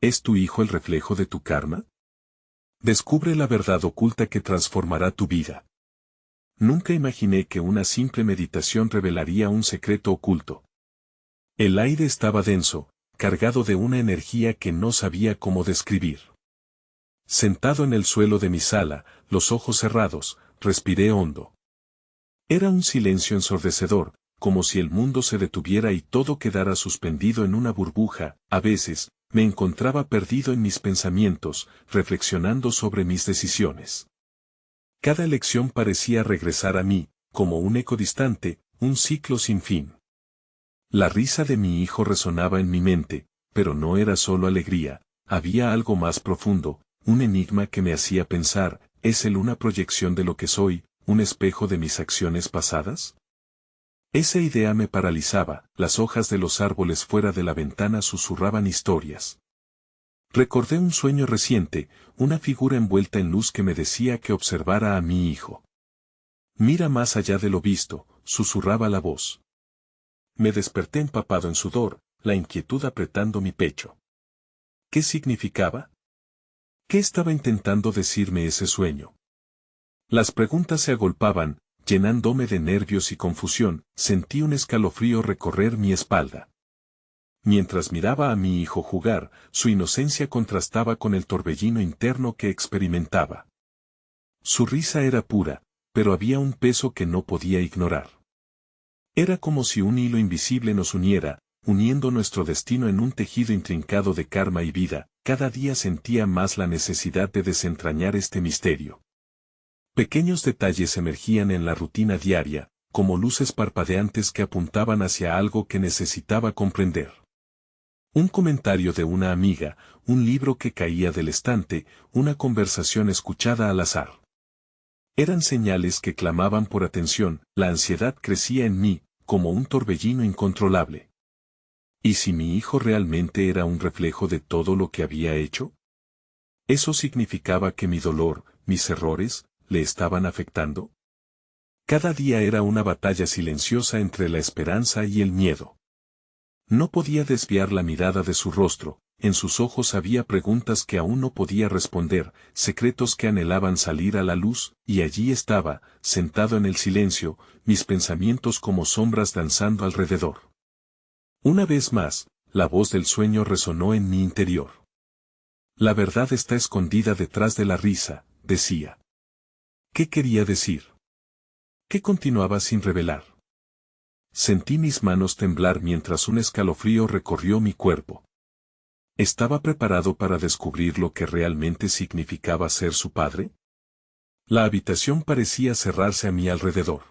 ¿Es tu hijo el reflejo de tu karma? Descubre la verdad oculta que transformará tu vida. Nunca imaginé que una simple meditación revelaría un secreto oculto. El aire estaba denso, cargado de una energía que no sabía cómo describir. Sentado en el suelo de mi sala, los ojos cerrados, respiré hondo. Era un silencio ensordecedor, como si el mundo se detuviera y todo quedara suspendido en una burbuja. A veces, me encontraba perdido en mis pensamientos, reflexionando sobre mis decisiones. Cada lección parecía regresar a mí, como un eco distante, un ciclo sin fin. La risa de mi hijo resonaba en mi mente, pero no era solo alegría, había algo más profundo, un enigma que me hacía pensar, ¿es él una proyección de lo que soy, un espejo de mis acciones pasadas? Esa idea me paralizaba, las hojas de los árboles fuera de la ventana susurraban historias. Recordé un sueño reciente, una figura envuelta en luz que me decía que observara a mi hijo. Mira más allá de lo visto, susurraba la voz. Me desperté empapado en sudor, la inquietud apretando mi pecho. ¿Qué significaba? ¿Qué estaba intentando decirme ese sueño? Las preguntas se agolpaban, llenándome de nervios y confusión, sentí un escalofrío recorrer mi espalda. Mientras miraba a mi hijo jugar, su inocencia contrastaba con el torbellino interno que experimentaba. Su risa era pura, pero había un peso que no podía ignorar. Era como si un hilo invisible nos uniera, uniendo nuestro destino en un tejido intrincado de karma y vida. Cada día sentía más la necesidad de desentrañar este misterio. Pequeños detalles emergían en la rutina diaria, como luces parpadeantes que apuntaban hacia algo que necesitaba comprender. Un comentario de una amiga, un libro que caía del estante, una conversación escuchada al azar. Eran señales que clamaban por atención, la ansiedad crecía en mí, como un torbellino incontrolable. ¿Y si mi hijo realmente era un reflejo de todo lo que había hecho? ¿Eso significaba que mi dolor, mis errores, le estaban afectando? Cada día era una batalla silenciosa entre la esperanza y el miedo. No podía desviar la mirada de su rostro, en sus ojos había preguntas que aún no podía responder, secretos que anhelaban salir a la luz, y allí estaba, sentado en el silencio, mis pensamientos como sombras danzando alrededor. Una vez más, la voz del sueño resonó en mi interior. La verdad está escondida detrás de la risa, decía. ¿Qué quería decir? ¿Qué continuaba sin revelar? Sentí mis manos temblar mientras un escalofrío recorrió mi cuerpo. ¿Estaba preparado para descubrir lo que realmente significaba ser su padre? La habitación parecía cerrarse a mi alrededor.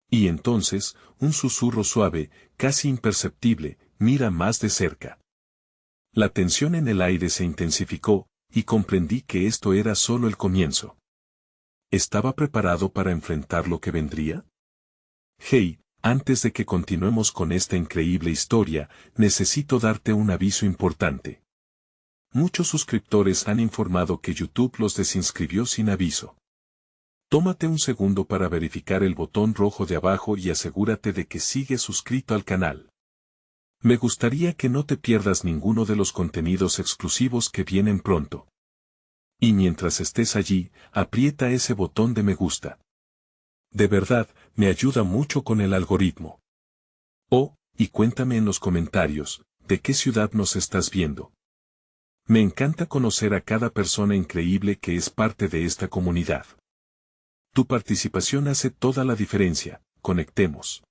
Y entonces, un susurro suave, casi imperceptible, mira más de cerca. La tensión en el aire se intensificó, y comprendí que esto era solo el comienzo. ¿Estaba preparado para enfrentar lo que vendría? Hey, antes de que continuemos con esta increíble historia, necesito darte un aviso importante. Muchos suscriptores han informado que YouTube los desinscribió sin aviso. Tómate un segundo para verificar el botón rojo de abajo y asegúrate de que sigues suscrito al canal. Me gustaría que no te pierdas ninguno de los contenidos exclusivos que vienen pronto. Y mientras estés allí, aprieta ese botón de me gusta. De verdad, me ayuda mucho con el algoritmo. Oh, y cuéntame en los comentarios, ¿de qué ciudad nos estás viendo? Me encanta conocer a cada persona increíble que es parte de esta comunidad. Tu participación hace toda la diferencia, conectemos.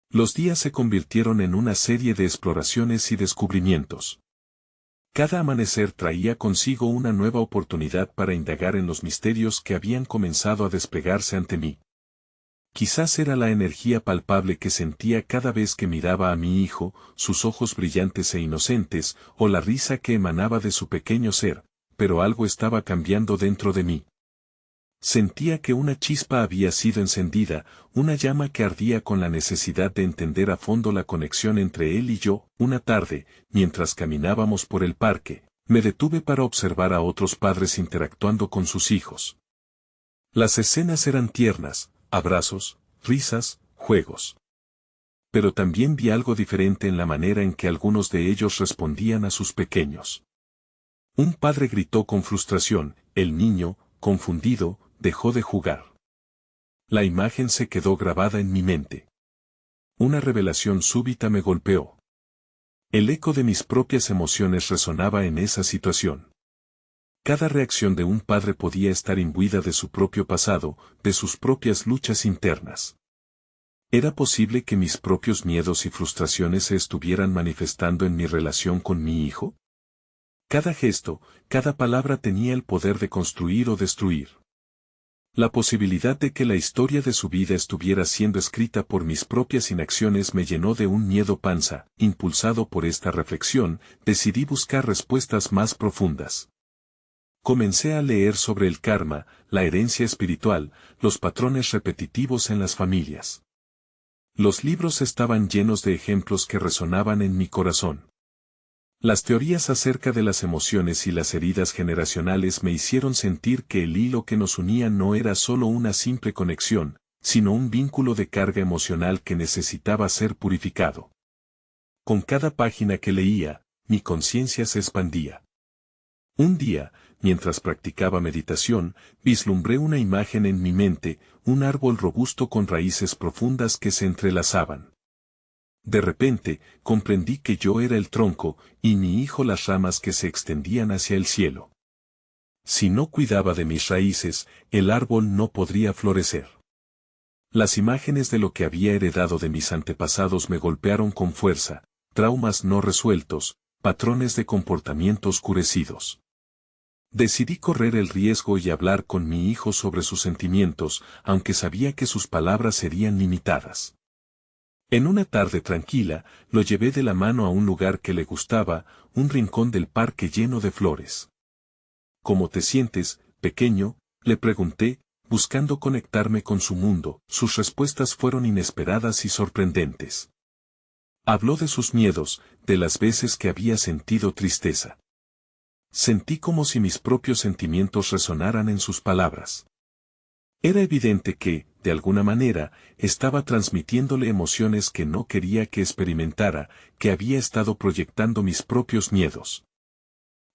Los días se convirtieron en una serie de exploraciones y descubrimientos. Cada amanecer traía consigo una nueva oportunidad para indagar en los misterios que habían comenzado a desplegarse ante mí. Quizás era la energía palpable que sentía cada vez que miraba a mi hijo, sus ojos brillantes e inocentes, o la risa que emanaba de su pequeño ser, pero algo estaba cambiando dentro de mí. Sentía que una chispa había sido encendida, una llama que ardía con la necesidad de entender a fondo la conexión entre él y yo. Una tarde, mientras caminábamos por el parque, me detuve para observar a otros padres interactuando con sus hijos. Las escenas eran tiernas, abrazos, risas, juegos. Pero también vi algo diferente en la manera en que algunos de ellos respondían a sus pequeños. Un padre gritó con frustración, el niño, confundido, dejó de jugar. La imagen se quedó grabada en mi mente. Una revelación súbita me golpeó. El eco de mis propias emociones resonaba en esa situación. Cada reacción de un padre podía estar imbuida de su propio pasado, de sus propias luchas internas. ¿Era posible que mis propios miedos y frustraciones se estuvieran manifestando en mi relación con mi hijo? Cada gesto, cada palabra tenía el poder de construir o destruir. La posibilidad de que la historia de su vida estuviera siendo escrita por mis propias inacciones me llenó de un miedo panza. Impulsado por esta reflexión, decidí buscar respuestas más profundas. Comencé a leer sobre el karma, la herencia espiritual, los patrones repetitivos en las familias. Los libros estaban llenos de ejemplos que resonaban en mi corazón. Las teorías acerca de las emociones y las heridas generacionales me hicieron sentir que el hilo que nos unía no era solo una simple conexión, sino un vínculo de carga emocional que necesitaba ser purificado. Con cada página que leía, mi conciencia se expandía. Un día, mientras practicaba meditación, vislumbré una imagen en mi mente, un árbol robusto con raíces profundas que se entrelazaban. De repente, comprendí que yo era el tronco, y mi hijo las ramas que se extendían hacia el cielo. Si no cuidaba de mis raíces, el árbol no podría florecer. Las imágenes de lo que había heredado de mis antepasados me golpearon con fuerza, traumas no resueltos, patrones de comportamiento oscurecidos. Decidí correr el riesgo y hablar con mi hijo sobre sus sentimientos, aunque sabía que sus palabras serían limitadas. En una tarde tranquila, lo llevé de la mano a un lugar que le gustaba, un rincón del parque lleno de flores. ¿Cómo te sientes, pequeño?, le pregunté, buscando conectarme con su mundo. Sus respuestas fueron inesperadas y sorprendentes. Habló de sus miedos, de las veces que había sentido tristeza. Sentí como si mis propios sentimientos resonaran en sus palabras. Era evidente que, de alguna manera, estaba transmitiéndole emociones que no quería que experimentara, que había estado proyectando mis propios miedos.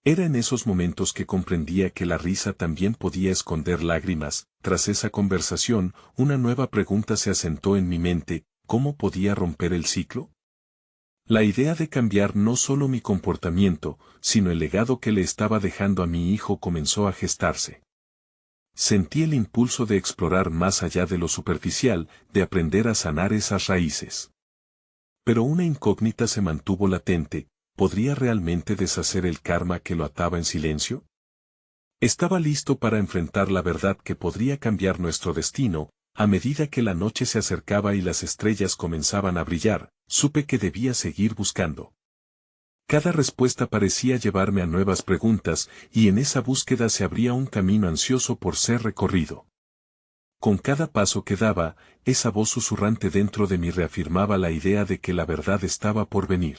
Era en esos momentos que comprendía que la risa también podía esconder lágrimas. Tras esa conversación, una nueva pregunta se asentó en mi mente: ¿cómo podía romper el ciclo? La idea de cambiar no solo mi comportamiento, sino el legado que le estaba dejando a mi hijo comenzó a gestarse. Sentí el impulso de explorar más allá de lo superficial, de aprender a sanar esas raíces. Pero una incógnita se mantuvo latente: ¿podría realmente deshacer el karma que lo ataba en silencio? Estaba listo para enfrentar la verdad que podría cambiar nuestro destino. A medida que la noche se acercaba y las estrellas comenzaban a brillar, supe que debía seguir buscando. Cada respuesta parecía llevarme a nuevas preguntas, y en esa búsqueda se abría un camino ansioso por ser recorrido. Con cada paso que daba, esa voz susurrante dentro de mí reafirmaba la idea de que la verdad estaba por venir.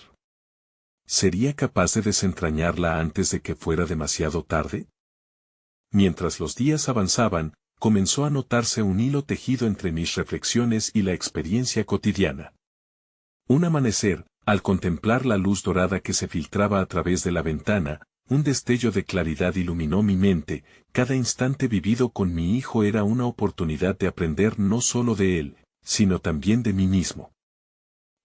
¿Sería capaz de desentrañarla antes de que fuera demasiado tarde? Mientras los días avanzaban, comenzó a notarse un hilo tejido entre mis reflexiones y la experiencia cotidiana. Un amanecer, al contemplar la luz dorada que se filtraba a través de la ventana, un destello de claridad iluminó mi mente. Cada instante vivido con mi hijo era una oportunidad de aprender no solo de él, sino también de mí mismo.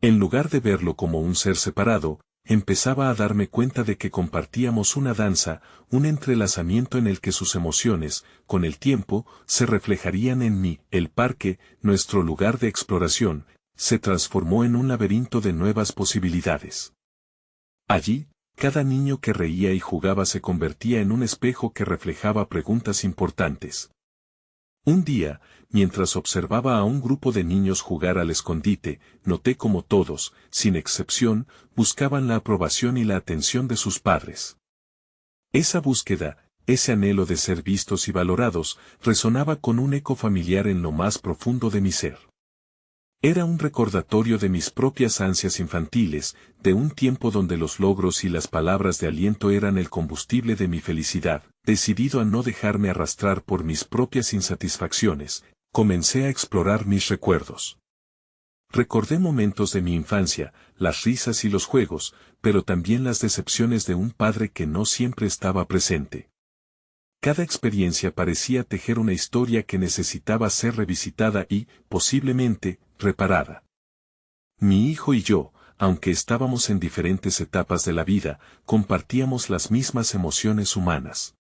En lugar de verlo como un ser separado, empezaba a darme cuenta de que compartíamos una danza, un entrelazamiento en el que sus emociones, con el tiempo, se reflejarían en mí. El parque, nuestro lugar de exploración, se transformó en un laberinto de nuevas posibilidades. Allí, cada niño que reía y jugaba se convertía en un espejo que reflejaba preguntas importantes. Un día, mientras observaba a un grupo de niños jugar al escondite, noté cómo todos, sin excepción, buscaban la aprobación y la atención de sus padres. Esa búsqueda, ese anhelo de ser vistos y valorados, resonaba con un eco familiar en lo más profundo de mi ser. Era un recordatorio de mis propias ansias infantiles, de un tiempo donde los logros y las palabras de aliento eran el combustible de mi felicidad. Decidido a no dejarme arrastrar por mis propias insatisfacciones, comencé a explorar mis recuerdos. Recordé momentos de mi infancia, las risas y los juegos, pero también las decepciones de un padre que no siempre estaba presente. Cada experiencia parecía tejer una historia que necesitaba ser revisitada y, posiblemente, reparada. Mi hijo y yo, aunque estábamos en diferentes etapas de la vida, compartíamos las mismas emociones humanas.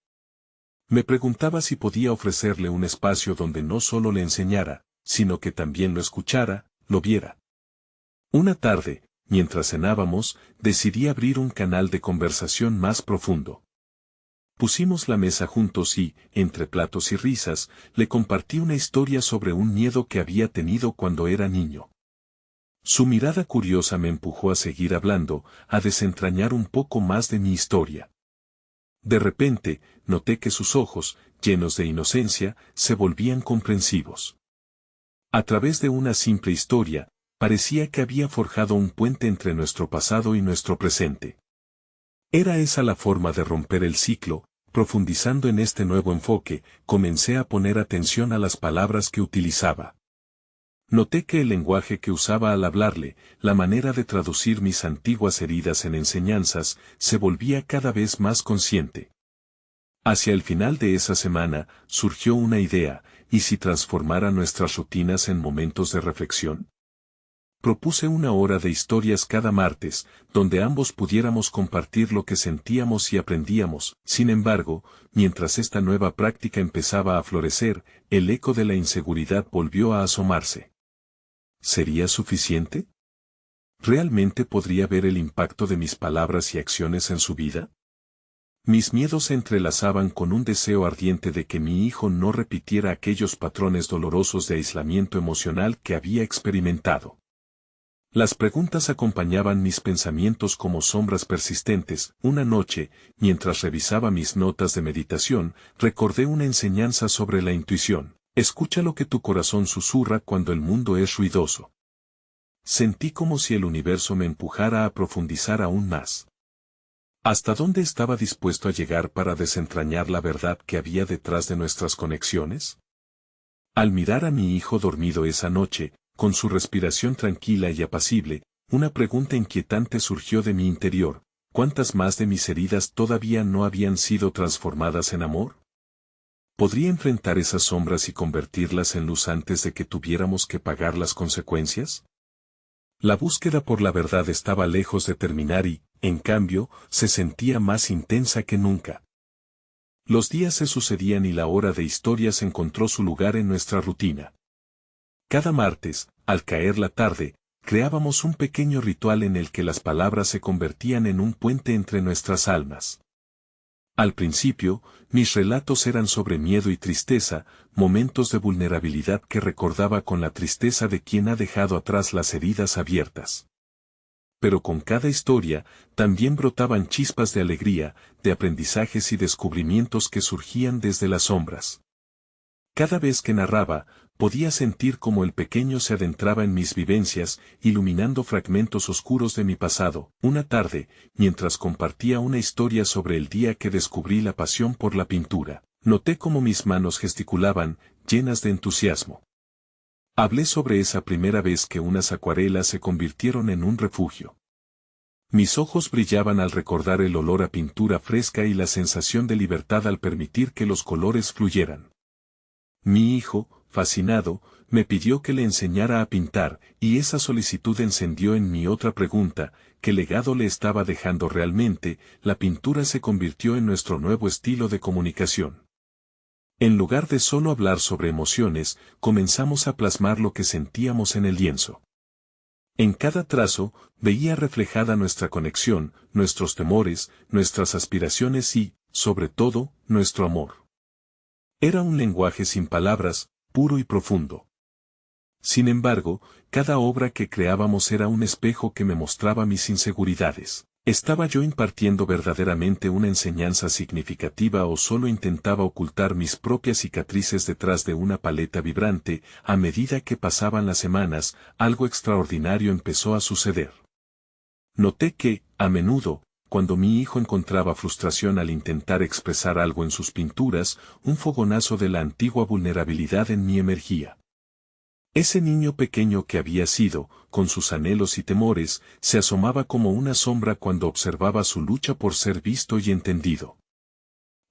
Me preguntaba si podía ofrecerle un espacio donde no solo le enseñara, sino que también lo escuchara, lo viera. Una tarde, mientras cenábamos, decidí abrir un canal de conversación más profundo. Pusimos la mesa juntos y, entre platos y risas, le compartí una historia sobre un miedo que había tenido cuando era niño. Su mirada curiosa me empujó a seguir hablando, a desentrañar un poco más de mi historia. De repente, noté que sus ojos, llenos de inocencia, se volvían comprensivos. A través de una simple historia, parecía que había forjado un puente entre nuestro pasado y nuestro presente. Era esa la forma de romper el ciclo. Profundizando en este nuevo enfoque, comencé a poner atención a las palabras que utilizaba. Noté que el lenguaje que usaba al hablarle, la manera de traducir mis antiguas heridas en enseñanzas, se volvía cada vez más consciente. Hacia el final de esa semana, surgió una idea: ¿y si transformara nuestras rutinas en momentos de reflexión? Propuse 1 hora de historias cada martes, donde ambos pudiéramos compartir lo que sentíamos y aprendíamos. Sin embargo, mientras esta nueva práctica empezaba a florecer, el eco de la inseguridad volvió a asomarse. ¿Sería suficiente? ¿Realmente podría ver el impacto de mis palabras y acciones en su vida? Mis miedos se entrelazaban con un deseo ardiente de que mi hijo no repitiera aquellos patrones dolorosos de aislamiento emocional que había experimentado. Las preguntas acompañaban mis pensamientos como sombras persistentes. Una noche, mientras revisaba mis notas de meditación, recordé una enseñanza sobre la intuición. Escucha lo que tu corazón susurra cuando el mundo es ruidoso. Sentí como si el universo me empujara a profundizar aún más. ¿Hasta dónde estaba dispuesto a llegar para desentrañar la verdad que había detrás de nuestras conexiones? Al mirar a mi hijo dormido esa noche, con su respiración tranquila y apacible, una pregunta inquietante surgió de mi interior: ¿cuántas más de mis heridas todavía no habían sido transformadas en amor? ¿Podría enfrentar esas sombras y convertirlas en luz antes de que tuviéramos que pagar las consecuencias? La búsqueda por la verdad estaba lejos de terminar y, en cambio, se sentía más intensa que nunca. Los días se sucedían y la hora de historias encontró su lugar en nuestra rutina. Cada martes, al caer la tarde, creábamos un pequeño ritual en el que las palabras se convertían en un puente entre nuestras almas. Al principio, mis relatos eran sobre miedo y tristeza, momentos de vulnerabilidad que recordaba con la tristeza de quien ha dejado atrás las heridas abiertas. Pero con cada historia, también brotaban chispas de alegría, de aprendizajes y descubrimientos que surgían desde las sombras. Cada vez que narraba, podía sentir cómo el pequeño se adentraba en mis vivencias, iluminando fragmentos oscuros de mi pasado. Una tarde, mientras compartía una historia sobre el día que descubrí la pasión por la pintura, noté cómo mis manos gesticulaban, llenas de entusiasmo. Hablé sobre esa primera vez que unas acuarelas se convirtieron en un refugio. Mis ojos brillaban al recordar el olor a pintura fresca y la sensación de libertad al permitir que los colores fluyeran. Mi hijo, fascinado, me pidió que le enseñara a pintar, y esa solicitud encendió en mí otra pregunta: ¿qué legado le estaba dejando realmente? La pintura se convirtió en nuestro nuevo estilo de comunicación. En lugar de solo hablar sobre emociones, comenzamos a plasmar lo que sentíamos en el lienzo. En cada trazo, veía reflejada nuestra conexión, nuestros temores, nuestras aspiraciones y, sobre todo, nuestro amor. Era un lenguaje sin palabras, puro y profundo. Sin embargo, cada obra que creábamos era un espejo que me mostraba mis inseguridades. ¿Estaba yo impartiendo verdaderamente una enseñanza significativa o solo intentaba ocultar mis propias cicatrices detrás de una paleta vibrante? A medida que pasaban las semanas, algo extraordinario empezó a suceder. Noté que, a menudo, cuando mi hijo encontraba frustración al intentar expresar algo en sus pinturas, un fogonazo de la antigua vulnerabilidad en mí emergía. Ese niño pequeño que había sido, con sus anhelos y temores, se asomaba como una sombra cuando observaba su lucha por ser visto y entendido.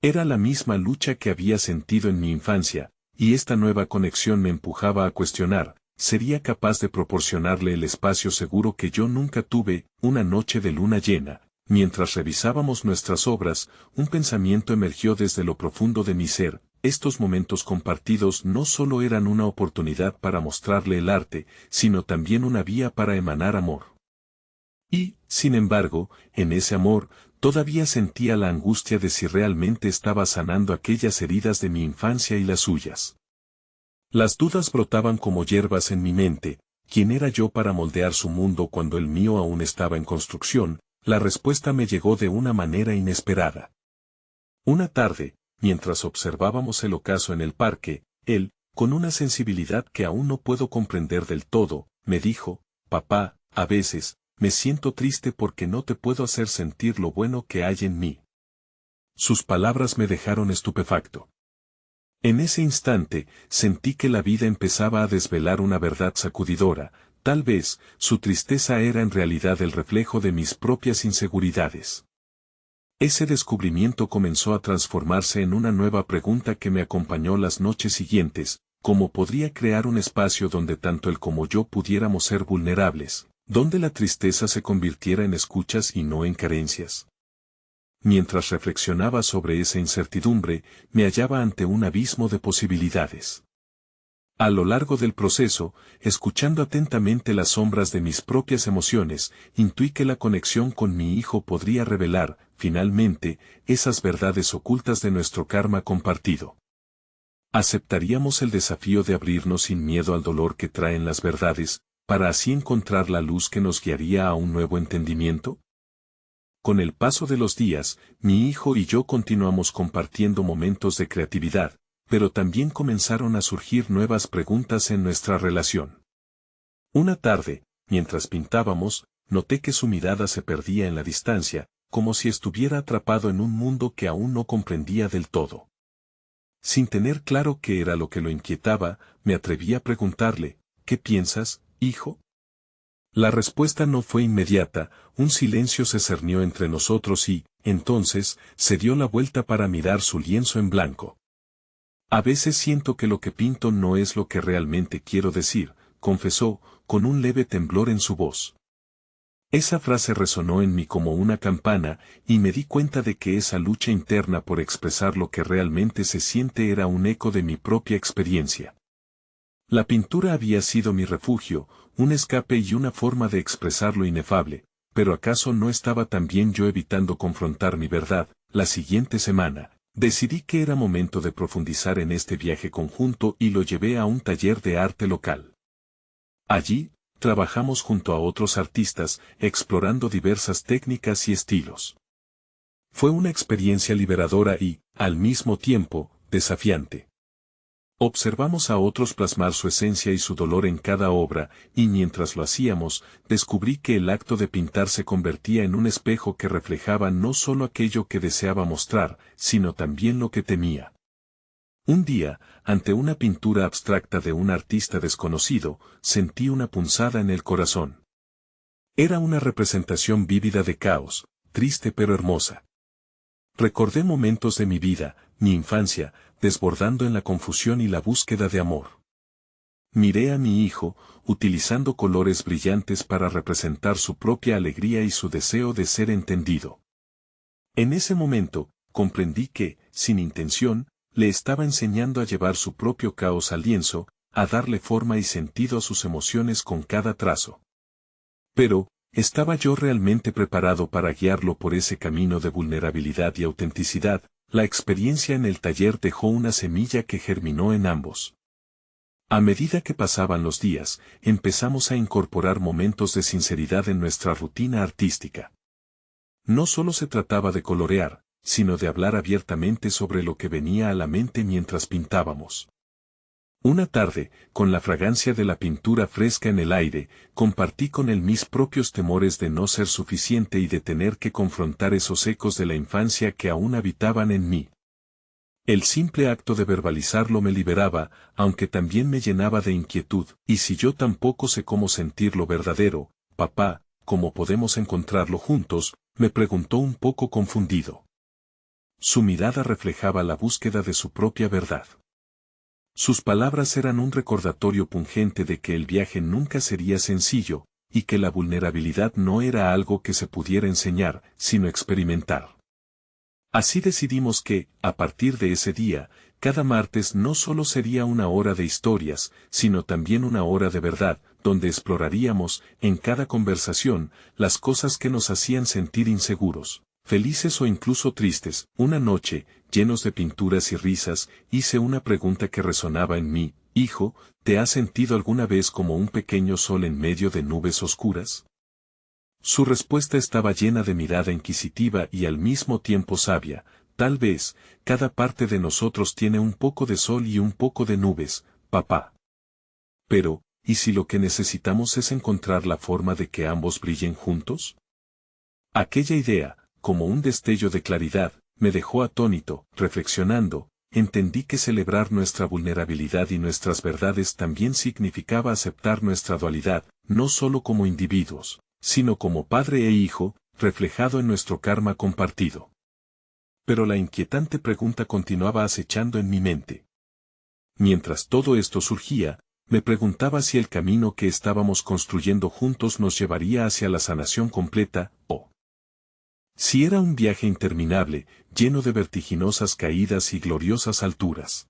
Era la misma lucha que había sentido en mi infancia, y esta nueva conexión me empujaba a cuestionar, ¿sería capaz de proporcionarle el espacio seguro que yo nunca tuve? Una noche de luna llena, mientras revisábamos nuestras obras, un pensamiento emergió desde lo profundo de mi ser. Estos momentos compartidos no solo eran una oportunidad para mostrarle el arte, sino también una vía para emanar amor. Y, sin embargo, en ese amor, todavía sentía la angustia de si realmente estaba sanando aquellas heridas de mi infancia y las suyas. Las dudas brotaban como hierbas en mi mente. ¿Quién era yo para moldear su mundo cuando el mío aún estaba en construcción? La respuesta me llegó de una manera inesperada. Una tarde, mientras observábamos el ocaso en el parque, él, con una sensibilidad que aún no puedo comprender del todo, me dijo: «Papá, a veces, me siento triste porque no te puedo hacer sentir lo bueno que hay en mí». Sus palabras me dejaron estupefacto. En ese instante, sentí que la vida empezaba a desvelar una verdad sacudidora. Tal vez, su tristeza era en realidad el reflejo de mis propias inseguridades. Ese descubrimiento comenzó a transformarse en una nueva pregunta que me acompañó las noches siguientes: ¿cómo podría crear un espacio donde tanto él como yo pudiéramos ser vulnerables, donde la tristeza se convirtiera en escuchas y no en carencias? Mientras reflexionaba sobre esa incertidumbre, me hallaba ante un abismo de posibilidades. A lo largo del proceso, escuchando atentamente las sombras de mis propias emociones, intuí que la conexión con mi hijo podría revelar, finalmente, esas verdades ocultas de nuestro karma compartido. ¿Aceptaríamos el desafío de abrirnos sin miedo al dolor que traen las verdades, para así encontrar la luz que nos guiaría a un nuevo entendimiento? Con el paso de los días, mi hijo y yo continuamos compartiendo momentos de creatividad, pero también comenzaron a surgir nuevas preguntas en nuestra relación. Una tarde, mientras pintábamos, noté que su mirada se perdía en la distancia, como si estuviera atrapado en un mundo que aún no comprendía del todo. Sin tener claro qué era lo que lo inquietaba, me atreví a preguntarle: «¿Qué piensas, hijo?». La respuesta no fue inmediata, un silencio se cernió entre nosotros y, entonces, se dio la vuelta para mirar su lienzo en blanco. «A veces siento que lo que pinto no es lo que realmente quiero decir», confesó, con un leve temblor en su voz. Esa frase resonó en mí como una campana, y me di cuenta de que esa lucha interna por expresar lo que realmente se siente era un eco de mi propia experiencia. La pintura había sido mi refugio, un escape y una forma de expresar lo inefable, pero ¿acaso no estaba también yo evitando confrontar mi verdad? La siguiente semana, decidí que era momento de profundizar en este viaje conjunto y lo llevé a un taller de arte local. Allí, trabajamos junto a otros artistas, explorando diversas técnicas y estilos. Fue una experiencia liberadora y, al mismo tiempo, desafiante. Observamos a otros plasmar su esencia y su dolor en cada obra, y mientras lo hacíamos, descubrí que el acto de pintar se convertía en un espejo que reflejaba no solo aquello que deseaba mostrar, sino también lo que temía. Un día, ante una pintura abstracta de un artista desconocido, sentí una punzada en el corazón. Era una representación vívida de caos, triste pero hermosa. Recordé momentos de mi vida, mi infancia, desbordando en la confusión y la búsqueda de amor. Miré a mi hijo, utilizando colores brillantes para representar su propia alegría y su deseo de ser entendido. En ese momento, comprendí que, sin intención, le estaba enseñando a llevar su propio caos al lienzo, a darle forma y sentido a sus emociones con cada trazo. Pero, ¿estaba yo realmente preparado para guiarlo por ese camino de vulnerabilidad y autenticidad? La experiencia en el taller dejó una semilla que germinó en ambos. A medida que pasaban los días, empezamos a incorporar momentos de sinceridad en nuestra rutina artística. No solo se trataba de colorear, sino de hablar abiertamente sobre lo que venía a la mente mientras pintábamos. Una tarde, con la fragancia de la pintura fresca en el aire, compartí con él mis propios temores de no ser suficiente y de tener que confrontar esos ecos de la infancia que aún habitaban en mí. El simple acto de verbalizarlo me liberaba, aunque también me llenaba de inquietud. ¿Y si yo tampoco sé cómo sentir lo verdadero, papá, cómo podemos encontrarlo juntos? Me preguntó un poco confundido. Su mirada reflejaba la búsqueda de su propia verdad. Sus palabras eran un recordatorio pungente de que el viaje nunca sería sencillo, y que la vulnerabilidad no era algo que se pudiera enseñar, sino experimentar. Así decidimos que, a partir de ese día, cada martes no solo sería una hora de historias, sino también una hora de verdad, donde exploraríamos, en cada conversación, las cosas que nos hacían sentir inseguros, felices o incluso tristes. Una noche, llenos de pinturas y risas, hice una pregunta que resonaba en mí: hijo, ¿te has sentido alguna vez como un pequeño sol en medio de nubes oscuras? Su respuesta estaba llena de mirada inquisitiva y al mismo tiempo sabia. Tal vez, cada parte de nosotros tiene un poco de sol y un poco de nubes, papá. Pero, ¿y si lo que necesitamos es encontrar la forma de que ambos brillen juntos? Aquella idea, como un destello de claridad, me dejó atónito. Reflexionando, entendí que celebrar nuestra vulnerabilidad y nuestras verdades también significaba aceptar nuestra dualidad, no solo como individuos, sino como padre e hijo, reflejado en nuestro karma compartido. Pero la inquietante pregunta continuaba acechando en mi mente. Mientras todo esto surgía, me preguntaba si el camino que estábamos construyendo juntos nos llevaría hacia la sanación completa, o si era un viaje interminable, lleno de vertiginosas caídas y gloriosas alturas.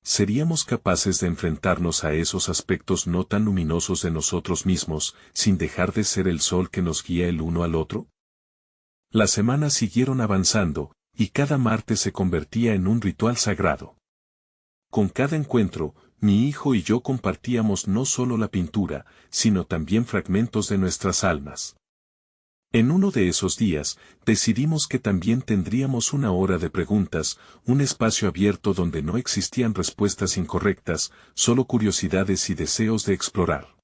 ¿Seríamos capaces de enfrentarnos a esos aspectos no tan luminosos de nosotros mismos, sin dejar de ser el sol que nos guía el uno al otro? Las semanas siguieron avanzando, y cada martes se convertía en un ritual sagrado. Con cada encuentro, mi hijo y yo compartíamos no solo la pintura, sino también fragmentos de nuestras almas. En uno de esos días, decidimos que también tendríamos una hora de preguntas, un espacio abierto donde no existían respuestas incorrectas, solo curiosidades y deseos de explorar.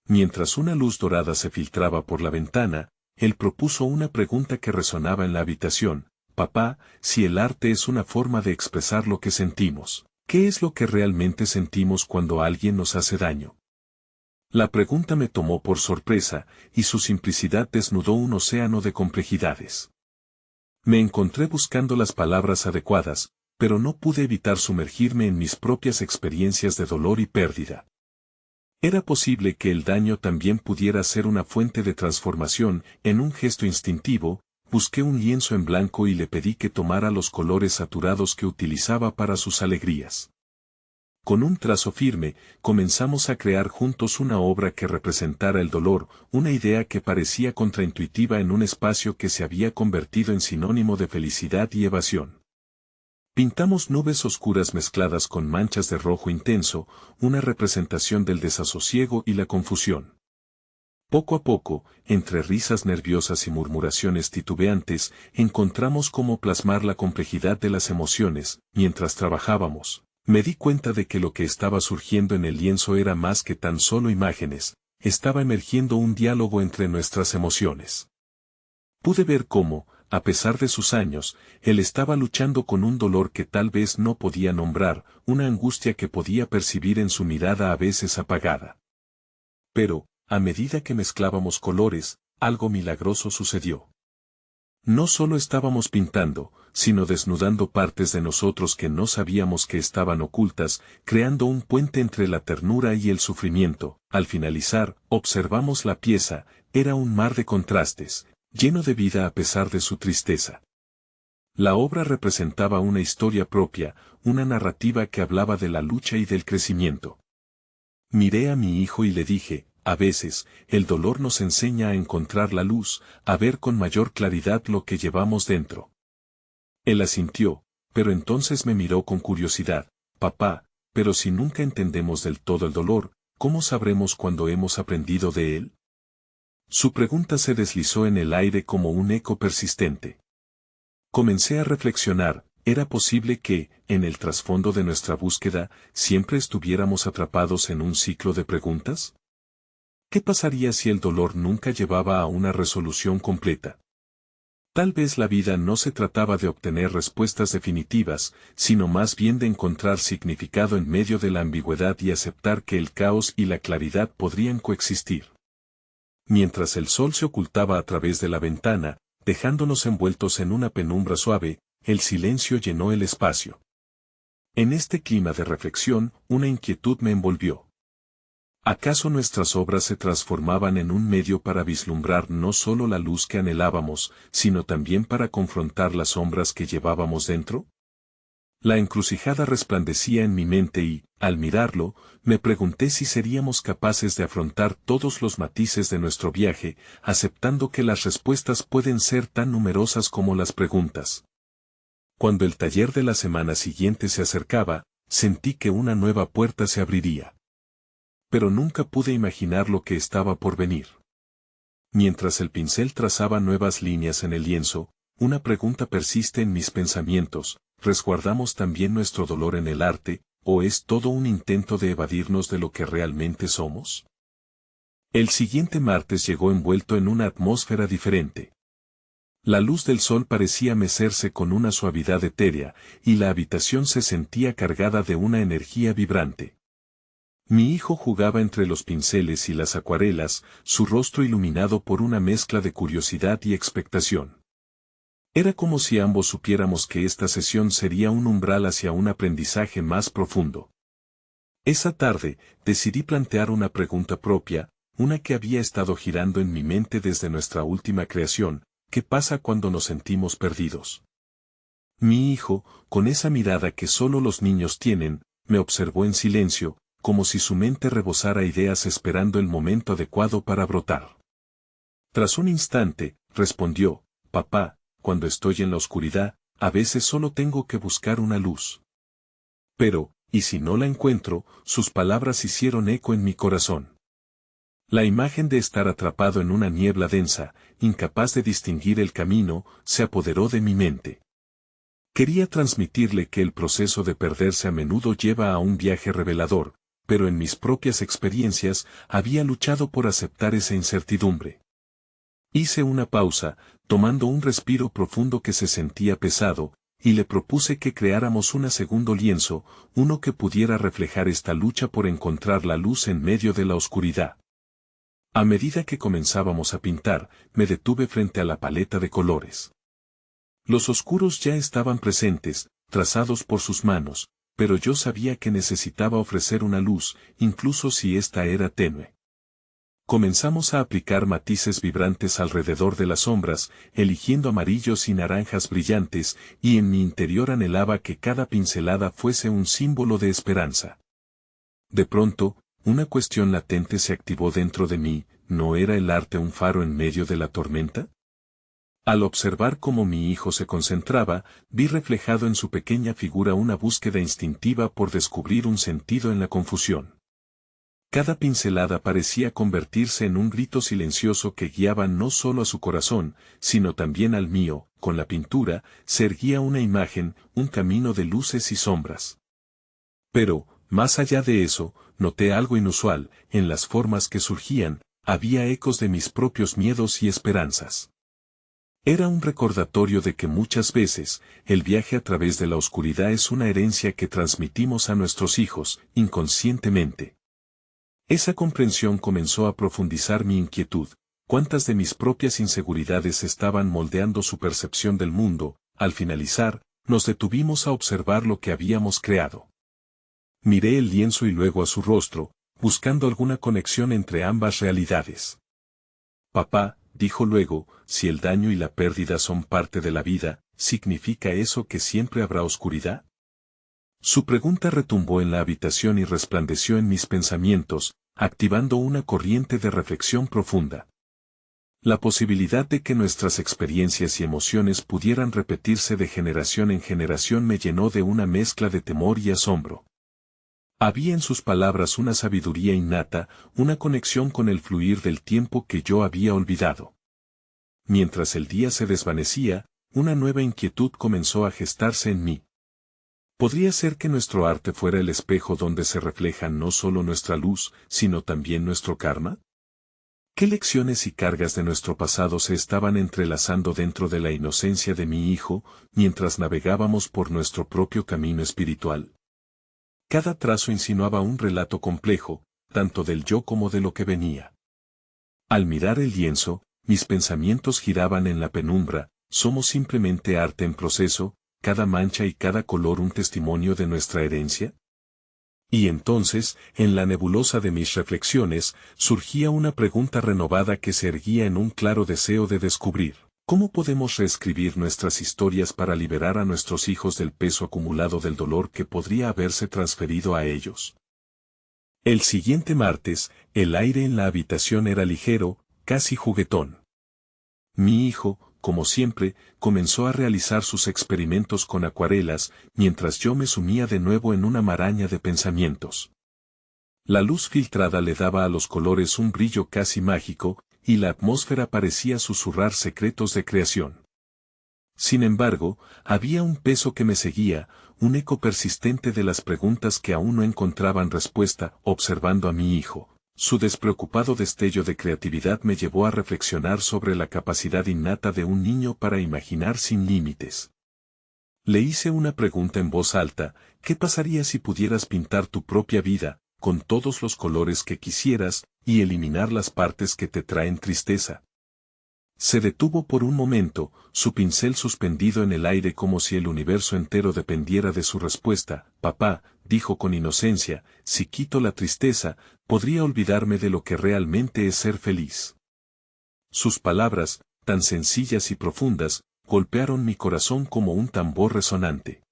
Mientras una luz dorada se filtraba por la ventana, él propuso una pregunta que resonaba en la habitación: papá, si el arte es una forma de expresar lo que sentimos, ¿qué es lo que realmente sentimos cuando alguien nos hace daño? La pregunta me tomó por sorpresa, y su simplicidad desnudó un océano de complejidades. Me encontré buscando las palabras adecuadas, pero no pude evitar sumergirme en mis propias experiencias de dolor y pérdida. Era posible que el daño también pudiera ser una fuente de transformación. En un gesto instintivo, busqué un lienzo en blanco y le pedí que tomara los colores saturados que utilizaba para sus alegrías. Con un trazo firme, comenzamos a crear juntos una obra que representara el dolor, una idea que parecía contraintuitiva en un espacio que se había convertido en sinónimo de felicidad y evasión. Pintamos nubes oscuras mezcladas con manchas de rojo intenso, una representación del desasosiego y la confusión. Poco a poco, entre risas nerviosas y murmuraciones titubeantes, encontramos cómo plasmar la complejidad de las emociones. Mientras trabajábamos, me di cuenta de que lo que estaba surgiendo en el lienzo era más que tan solo imágenes, estaba emergiendo un diálogo entre nuestras emociones. Pude ver cómo, a pesar de sus años, él estaba luchando con un dolor que tal vez no podía nombrar, una angustia que podía percibir en su mirada a veces apagada. Pero, a medida que mezclábamos colores, algo milagroso sucedió. No solo estábamos pintando, sino desnudando partes de nosotros que no sabíamos que estaban ocultas, creando un puente entre la ternura y el sufrimiento. Al finalizar, observamos la pieza, era un mar de contrastes, lleno de vida a pesar de su tristeza. La obra representaba una historia propia, una narrativa que hablaba de la lucha y del crecimiento. Miré a mi hijo y le dije: a veces, el dolor nos enseña a encontrar la luz, a ver con mayor claridad lo que llevamos dentro. Él asintió, pero entonces me miró con curiosidad: papá, pero si nunca entendemos del todo el dolor, ¿cómo sabremos cuándo hemos aprendido de él? Su pregunta se deslizó en el aire como un eco persistente. Comencé a reflexionar: ¿era posible que, en el trasfondo de nuestra búsqueda, siempre estuviéramos atrapados en un ciclo de preguntas? ¿Qué pasaría si el dolor nunca llevaba a una resolución completa? Tal vez la vida no se trataba de obtener respuestas definitivas, sino más bien de encontrar significado en medio de la ambigüedad y aceptar que el caos y la claridad podrían coexistir. Mientras el sol se ocultaba a través de la ventana, dejándonos envueltos en una penumbra suave, el silencio llenó el espacio. En este clima de reflexión, una inquietud me envolvió. ¿Acaso nuestras obras se transformaban en un medio para vislumbrar no solo la luz que anhelábamos, sino también para confrontar las sombras que llevábamos dentro? La encrucijada resplandecía en mi mente y, al mirarlo, me pregunté si seríamos capaces de afrontar todos los matices de nuestro viaje, aceptando que las respuestas pueden ser tan numerosas como las preguntas. Cuando el taller de la semana siguiente se acercaba, sentí que una nueva puerta se abriría. Pero nunca pude imaginar lo que estaba por venir. Mientras el pincel trazaba nuevas líneas en el lienzo, una pregunta persiste en mis pensamientos: ¿resguardamos también nuestro dolor en el arte, o es todo un intento de evadirnos de lo que realmente somos? El siguiente martes llegó envuelto en una atmósfera diferente. La luz del sol parecía mecerse con una suavidad etérea, y la habitación se sentía cargada de una energía vibrante. Mi hijo jugaba entre los pinceles y las acuarelas, su rostro iluminado por una mezcla de curiosidad y expectación. Era como si ambos supiéramos que esta sesión sería un umbral hacia un aprendizaje más profundo. Esa tarde, decidí plantear una pregunta propia, una que había estado girando en mi mente desde nuestra última creación: ¿qué pasa cuando nos sentimos perdidos? Mi hijo, con esa mirada que solo los niños tienen, me observó en silencio, como si su mente rebosara ideas esperando el momento adecuado para brotar. Tras un instante, respondió: papá, cuando estoy en la oscuridad, a veces solo tengo que buscar una luz. Pero, ¿y si no la encuentro? Sus palabras hicieron eco en mi corazón. La imagen de estar atrapado en una niebla densa, incapaz de distinguir el camino, se apoderó de mi mente. Quería transmitirle que el proceso de perderse a menudo lleva a un viaje revelador, pero en mis propias experiencias había luchado por aceptar esa incertidumbre. Hice una pausa, tomando un respiro profundo que se sentía pesado, y le propuse que creáramos un segundo lienzo, uno que pudiera reflejar esta lucha por encontrar la luz en medio de la oscuridad. A medida que comenzábamos a pintar, me detuve frente a la paleta de colores. Los oscuros ya estaban presentes, trazados por sus manos, pero yo sabía que necesitaba ofrecer una luz, incluso si ésta era tenue. Comenzamos a aplicar matices vibrantes alrededor de las sombras, eligiendo amarillos y naranjas brillantes, y en mi interior anhelaba que cada pincelada fuese un símbolo de esperanza. De pronto, una cuestión latente se activó dentro de mí: ¿no era el arte un faro en medio de la tormenta? Al observar cómo mi hijo se concentraba, vi reflejado en su pequeña figura una búsqueda instintiva por descubrir un sentido en la confusión. Cada pincelada parecía convertirse en un grito silencioso que guiaba no solo a su corazón, sino también al mío. Con la pintura, se erguía una imagen, un camino de luces y sombras. Pero, más allá de eso, noté algo inusual: en las formas que surgían, había ecos de mis propios miedos y esperanzas. Era un recordatorio de que muchas veces, el viaje a través de la oscuridad es una herencia que transmitimos a nuestros hijos, inconscientemente. Esa comprensión comenzó a profundizar mi inquietud: ¿cuántas de mis propias inseguridades estaban moldeando su percepción del mundo? Al finalizar, nos detuvimos a observar lo que habíamos creado. Miré el lienzo y luego a su rostro, buscando alguna conexión entre ambas realidades. Papá, dijo luego, si el daño y la pérdida son parte de la vida, ¿significa eso que siempre habrá oscuridad? Su pregunta retumbó en la habitación y resplandeció en mis pensamientos, activando una corriente de reflexión profunda. La posibilidad de que nuestras experiencias y emociones pudieran repetirse de generación en generación me llenó de una mezcla de temor y asombro. Había en sus palabras una sabiduría innata, una conexión con el fluir del tiempo que yo había olvidado. Mientras el día se desvanecía, una nueva inquietud comenzó a gestarse en mí. ¿Podría ser que nuestro arte fuera el espejo donde se refleja no solo nuestra luz, sino también nuestro karma? ¿Qué lecciones y cargas de nuestro pasado se estaban entrelazando dentro de la inocencia de mi hijo, mientras navegábamos por nuestro propio camino espiritual? Cada trazo insinuaba un relato complejo, tanto del yo como de lo que venía. Al mirar el lienzo, mis pensamientos giraban en la penumbra. ¿Somos simplemente arte en proceso, cada mancha y cada color un testimonio de nuestra herencia? Y entonces, en la nebulosa de mis reflexiones, surgía una pregunta renovada que se erguía en un claro deseo de descubrir: ¿cómo podemos reescribir nuestras historias para liberar a nuestros hijos del peso acumulado del dolor que podría haberse transferido a ellos? El siguiente martes, el aire en la habitación era ligero, casi juguetón. Mi hijo, como siempre, comenzó a realizar sus experimentos con acuarelas, mientras yo me sumía de nuevo en una maraña de pensamientos. La luz filtrada le daba a los colores un brillo casi mágico, y la atmósfera parecía susurrar secretos de creación. Sin embargo, había un peso que me seguía, un eco persistente de las preguntas que aún no encontraban respuesta. Observando a mi hijo, su despreocupado destello de creatividad me llevó a reflexionar sobre la capacidad innata de un niño para imaginar sin límites. Le hice una pregunta en voz alta: ¿qué pasaría si pudieras pintar tu propia vida, con todos los colores que quisieras, y eliminar las partes que te traen tristeza? Se detuvo por un momento, su pincel suspendido en el aire como si el universo entero dependiera de su respuesta. Papá, dijo con inocencia, si quito la tristeza, podría olvidarme de lo que realmente es ser feliz. Sus palabras, tan sencillas y profundas, golpearon mi corazón como un tambor resonante.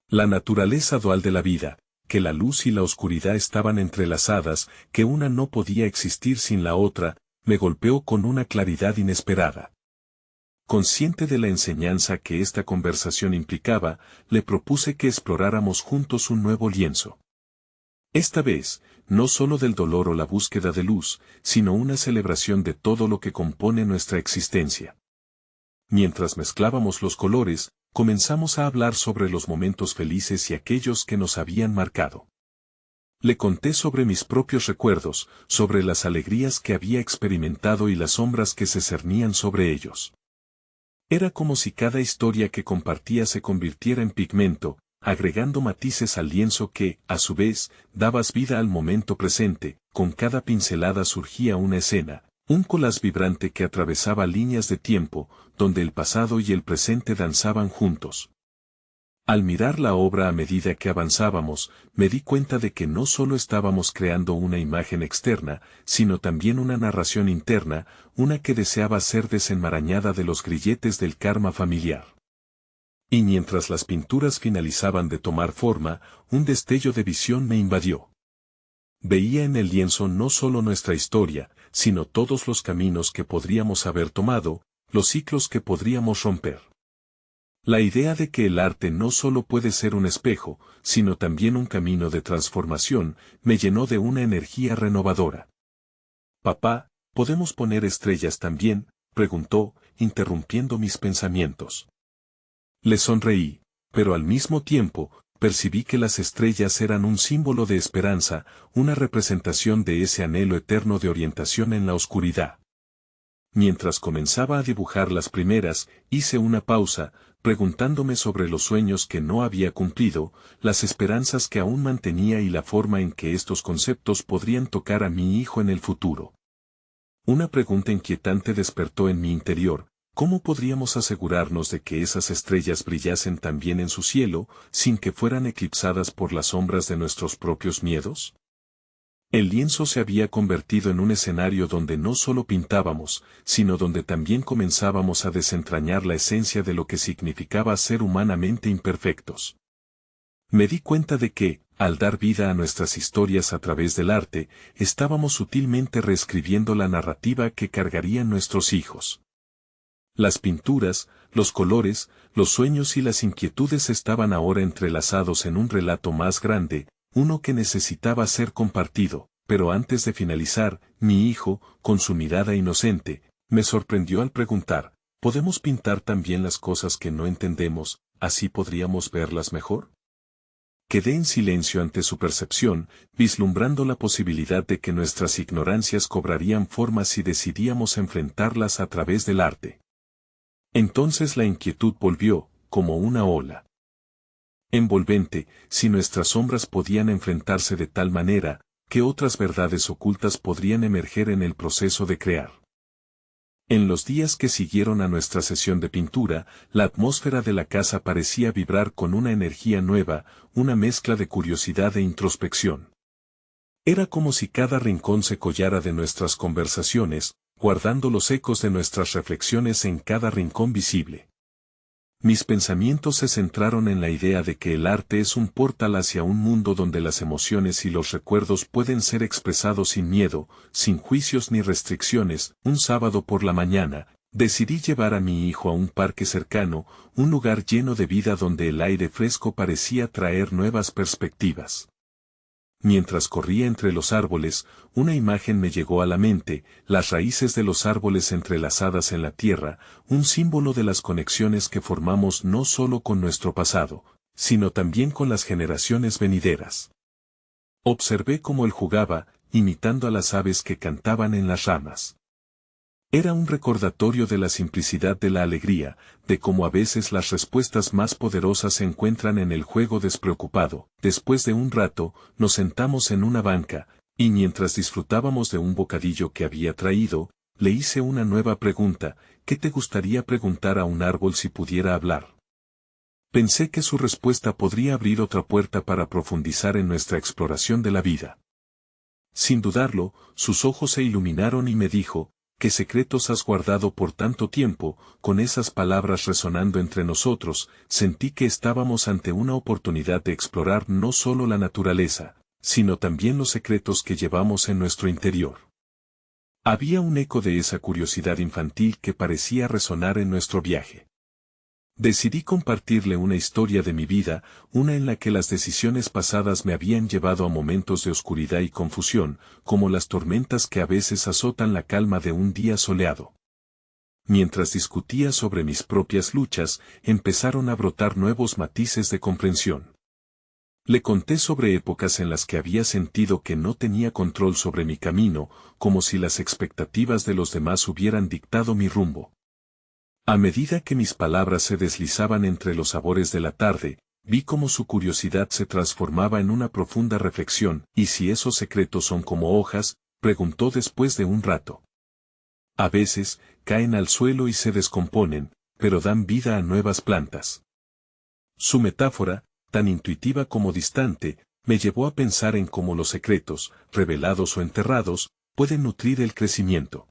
La naturaleza dual de la vida, que la luz y la oscuridad estaban entrelazadas, que una no podía existir sin la otra, me golpeó con una claridad inesperada. Consciente de la enseñanza que esta conversación implicaba, le propuse que exploráramos juntos un nuevo lienzo. Esta vez, no solo del dolor o la búsqueda de luz, sino una celebración de todo lo que compone nuestra existencia. Mientras mezclábamos los colores, comenzamos a hablar sobre los momentos felices y aquellos que nos habían marcado. Le conté sobre mis propios recuerdos, sobre las alegrías que había experimentado y las sombras que se cernían sobre ellos. Era como si cada historia que compartía se convirtiera en pigmento, agregando matices al lienzo que, a su vez, dabas vida al momento presente. Con cada pincelada surgía una escena, un collage vibrante que atravesaba líneas de tiempo, donde el pasado y el presente danzaban juntos. Al mirar la obra a medida que avanzábamos, me di cuenta de que no solo estábamos creando una imagen externa, sino también una narración interna, una que deseaba ser desenmarañada de los grilletes del karma familiar. Y mientras las pinturas finalizaban de tomar forma, un destello de visión me invadió. Veía en el lienzo no solo nuestra historia, sino todos los caminos que podríamos haber tomado, los ciclos que podríamos romper. La idea de que el arte no solo puede ser un espejo, sino también un camino de transformación, me llenó de una energía renovadora. Papá, ¿podemos poner estrellas también?, preguntó, interrumpiendo mis pensamientos. Le sonreí, pero al mismo tiempo, percibí que las estrellas eran un símbolo de esperanza, una representación de ese anhelo eterno de orientación en la oscuridad. Mientras comenzaba a dibujar las primeras, hice una pausa, preguntándome sobre los sueños que no había cumplido, las esperanzas que aún mantenía y la forma en que estos conceptos podrían tocar a mi hijo en el futuro. Una pregunta inquietante despertó en mi interior: ¿cómo podríamos asegurarnos de que esas estrellas brillasen también en su cielo, sin que fueran eclipsadas por las sombras de nuestros propios miedos? El lienzo se había convertido en un escenario donde no solo pintábamos, sino donde también comenzábamos a desentrañar la esencia de lo que significaba ser humanamente imperfectos. Me di cuenta de que, al dar vida a nuestras historias a través del arte, estábamos sutilmente reescribiendo la narrativa que cargarían nuestros hijos. Las pinturas, los colores, los sueños y las inquietudes estaban ahora entrelazados en un relato más grande, uno que necesitaba ser compartido. Pero antes de finalizar, mi hijo, con su mirada inocente, me sorprendió al preguntar: ¿podemos pintar también las cosas que no entendemos, así podríamos verlas mejor? Quedé en silencio ante su percepción, vislumbrando la posibilidad de que nuestras ignorancias cobrarían forma si decidíamos enfrentarlas a través del arte. Entonces la inquietud volvió, como una ola envolvente, si nuestras sombras podían enfrentarse de tal manera, ¿qué otras verdades ocultas podrían emerger en el proceso de crear? En los días que siguieron a nuestra sesión de pintura, la atmósfera de la casa parecía vibrar con una energía nueva, una mezcla de curiosidad e introspección. Era como si cada rincón se collara de nuestras conversaciones, guardando los ecos de nuestras reflexiones en cada rincón visible. Mis pensamientos se centraron en la idea de que el arte es un portal hacia un mundo donde las emociones y los recuerdos pueden ser expresados sin miedo, sin juicios ni restricciones. Un sábado por la mañana, decidí llevar a mi hijo a un parque cercano, un lugar lleno de vida donde el aire fresco parecía traer nuevas perspectivas. Mientras corría entre los árboles, una imagen me llegó a la mente, las raíces de los árboles entrelazadas en la tierra, un símbolo de las conexiones que formamos no solo con nuestro pasado, sino también con las generaciones venideras. Observé cómo él jugaba, imitando a las aves que cantaban en las ramas. Era un recordatorio de la simplicidad de la alegría, de cómo a veces las respuestas más poderosas se encuentran en el juego despreocupado. Después de un rato, nos sentamos en una banca, y mientras disfrutábamos de un bocadillo que había traído, le hice una nueva pregunta: ¿qué te gustaría preguntar a un árbol si pudiera hablar? Pensé que su respuesta podría abrir otra puerta para profundizar en nuestra exploración de la vida. Sin dudarlo, sus ojos se iluminaron y me dijo: ¿qué secretos has guardado por tanto tiempo? Con esas palabras resonando entre nosotros, sentí que estábamos ante una oportunidad de explorar no solo la naturaleza, sino también los secretos que llevamos en nuestro interior. Había un eco de esa curiosidad infantil que parecía resonar en nuestro viaje. Decidí compartirle una historia de mi vida, una en la que las decisiones pasadas me habían llevado a momentos de oscuridad y confusión, como las tormentas que a veces azotan la calma de un día soleado. Mientras discutía sobre mis propias luchas, empezaron a brotar nuevos matices de comprensión. Le conté sobre épocas en las que había sentido que no tenía control sobre mi camino, como si las expectativas de los demás hubieran dictado mi rumbo. A medida que mis palabras se deslizaban entre los sabores de la tarde, vi cómo su curiosidad se transformaba en una profunda reflexión. ¿Y si esos secretos son como hojas?, preguntó después de un rato. A veces, caen al suelo y se descomponen, pero dan vida a nuevas plantas. Su metáfora, tan intuitiva como distante, me llevó a pensar en cómo los secretos, revelados o enterrados, pueden nutrir el crecimiento.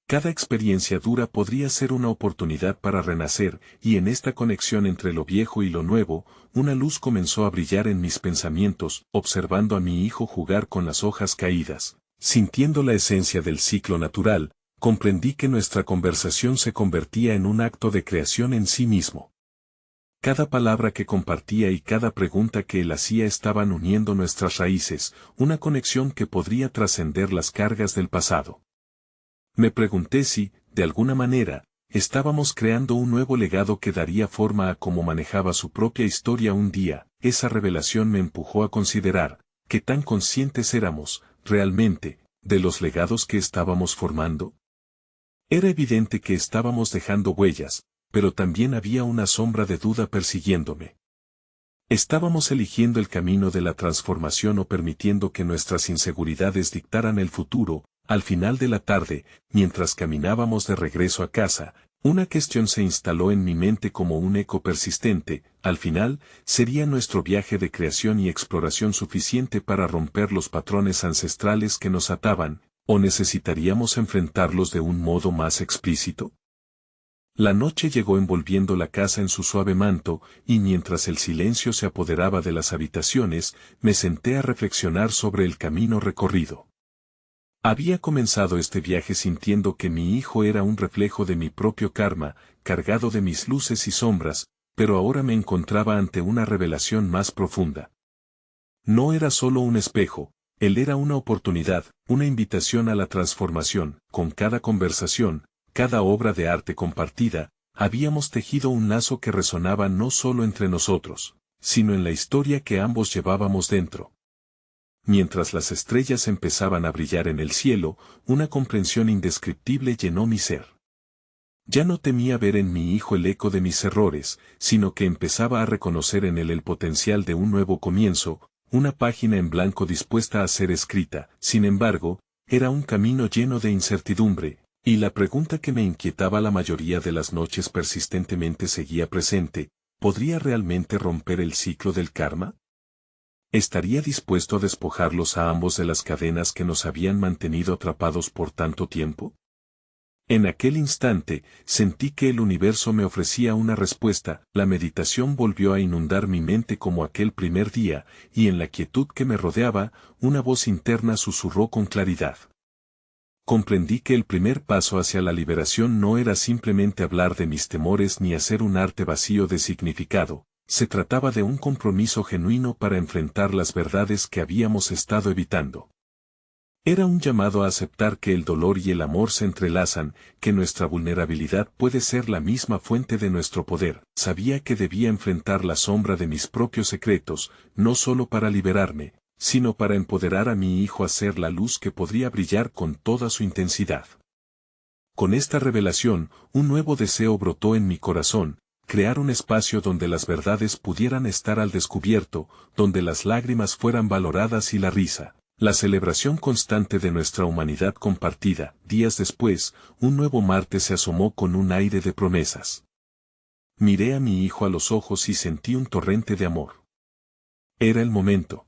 Cada experiencia dura podría ser una oportunidad para renacer, y en esta conexión entre lo viejo y lo nuevo, una luz comenzó a brillar en mis pensamientos. Observando a mi hijo jugar con las hojas caídas, sintiendo la esencia del ciclo natural, comprendí que nuestra conversación se convertía en un acto de creación en sí mismo. Cada palabra que compartía y cada pregunta que él hacía estaban uniendo nuestras raíces, una conexión que podría trascender las cargas del pasado. Me pregunté si, de alguna manera, estábamos creando un nuevo legado que daría forma a cómo manejaba su propia historia un día. Esa revelación me empujó a considerar, ¿qué tan conscientes éramos, realmente, de los legados que estábamos formando? Era evidente que estábamos dejando huellas, pero también había una sombra de duda persiguiéndome. ¿Estábamos eligiendo el camino de la transformación o permitiendo que nuestras inseguridades dictaran el futuro? Al final de la tarde, mientras caminábamos de regreso a casa, una cuestión se instaló en mi mente como un eco persistente. Al final, ¿sería nuestro viaje de creación y exploración suficiente para romper los patrones ancestrales que nos ataban, o necesitaríamos enfrentarlos de un modo más explícito? La noche llegó envolviendo la casa en su suave manto, y mientras el silencio se apoderaba de las habitaciones, me senté a reflexionar sobre el camino recorrido. Había comenzado este viaje sintiendo que mi hijo era un reflejo de mi propio karma, cargado de mis luces y sombras, pero ahora me encontraba ante una revelación más profunda. No era solo un espejo, él era una oportunidad, una invitación a la transformación. Con cada conversación, cada obra de arte compartida, habíamos tejido un lazo que resonaba no solo entre nosotros, sino en la historia que ambos llevábamos dentro. Mientras las estrellas empezaban a brillar en el cielo, una comprensión indescriptible llenó mi ser. Ya no temía ver en mi hijo el eco de mis errores, sino que empezaba a reconocer en él el potencial de un nuevo comienzo, una página en blanco dispuesta a ser escrita. Sin embargo, era un camino lleno de incertidumbre, y la pregunta que me inquietaba la mayoría de las noches persistentemente seguía presente: ¿podría realmente romper el ciclo del karma? ¿Estaría dispuesto a despojarlos a ambos de las cadenas que nos habían mantenido atrapados por tanto tiempo? En aquel instante, sentí que el universo me ofrecía una respuesta. La meditación volvió a inundar mi mente como aquel primer día, y en la quietud que me rodeaba, una voz interna susurró con claridad. Comprendí que el primer paso hacia la liberación no era simplemente hablar de mis temores ni hacer un arte vacío de significado. Se trataba de un compromiso genuino para enfrentar las verdades que habíamos estado evitando. Era un llamado a aceptar que el dolor y el amor se entrelazan, que nuestra vulnerabilidad puede ser la misma fuente de nuestro poder. Sabía que debía enfrentar la sombra de mis propios secretos, no solo para liberarme, sino para empoderar a mi hijo a ser la luz que podría brillar con toda su intensidad. Con esta revelación, un nuevo deseo brotó en mi corazón: crear un espacio donde las verdades pudieran estar al descubierto, donde las lágrimas fueran valoradas y la risa, la celebración constante de nuestra humanidad compartida. Días después, un nuevo Marte se asomó con un aire de promesas. Miré a mi hijo a los ojos y sentí un torrente de amor. Era el momento.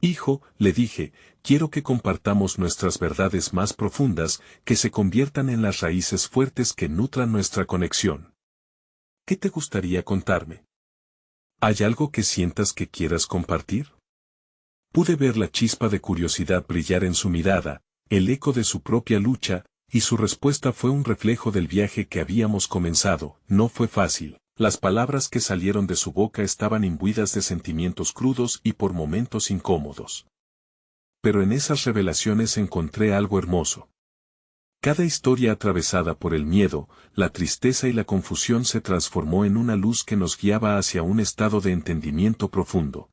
Hijo, le dije, quiero que compartamos nuestras verdades más profundas, que se conviertan en las raíces fuertes que nutran nuestra conexión. ¿Qué te gustaría contarme? ¿Hay algo que sientas que quieras compartir? Pude ver la chispa de curiosidad brillar en su mirada, el eco de su propia lucha, y su respuesta fue un reflejo del viaje que habíamos comenzado. No fue fácil. Las palabras que salieron de su boca estaban imbuidas de sentimientos crudos y por momentos incómodos. Pero en esas revelaciones encontré algo hermoso. Cada historia atravesada por el miedo, la tristeza y la confusión se transformó en una luz que nos guiaba hacia un estado de entendimiento profundo.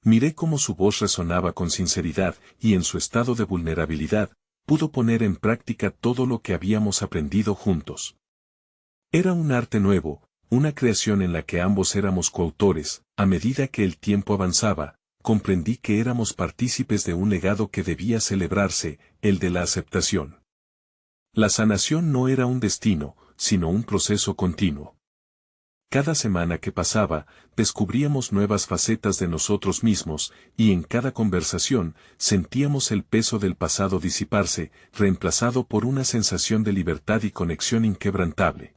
Miré cómo su voz resonaba con sinceridad, y en su estado de vulnerabilidad, pudo poner en práctica todo lo que habíamos aprendido juntos. Era un arte nuevo, una creación en la que ambos éramos coautores. A medida que el tiempo avanzaba, comprendí que éramos partícipes de un legado que debía celebrarse, el de la aceptación. La sanación no era un destino, sino un proceso continuo. Cada semana que pasaba, descubríamos nuevas facetas de nosotros mismos, y en cada conversación, sentíamos el peso del pasado disiparse, reemplazado por una sensación de libertad y conexión inquebrantable.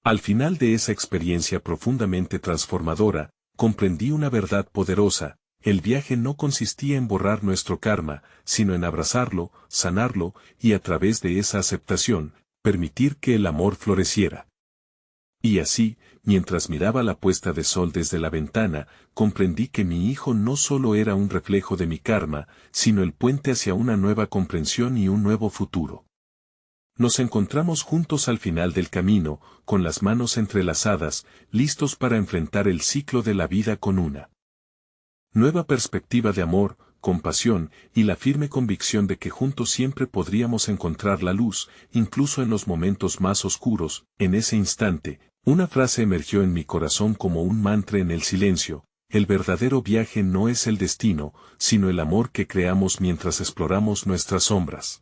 Al final de esa experiencia profundamente transformadora, comprendí una verdad poderosa: el viaje no consistía en borrar nuestro karma, sino en abrazarlo, sanarlo, y a través de esa aceptación, permitir que el amor floreciera. Y así, mientras miraba la puesta de sol desde la ventana, comprendí que mi hijo no solo era un reflejo de mi karma, sino el puente hacia una nueva comprensión y un nuevo futuro. Nos encontramos juntos al final del camino, con las manos entrelazadas, listos para enfrentar el ciclo de la vida con una nueva perspectiva de amor, compasión, y la firme convicción de que juntos siempre podríamos encontrar la luz, incluso en los momentos más oscuros. En ese instante, una frase emergió en mi corazón como un mantra en el silencio: el verdadero viaje no es el destino, sino el amor que creamos mientras exploramos nuestras sombras.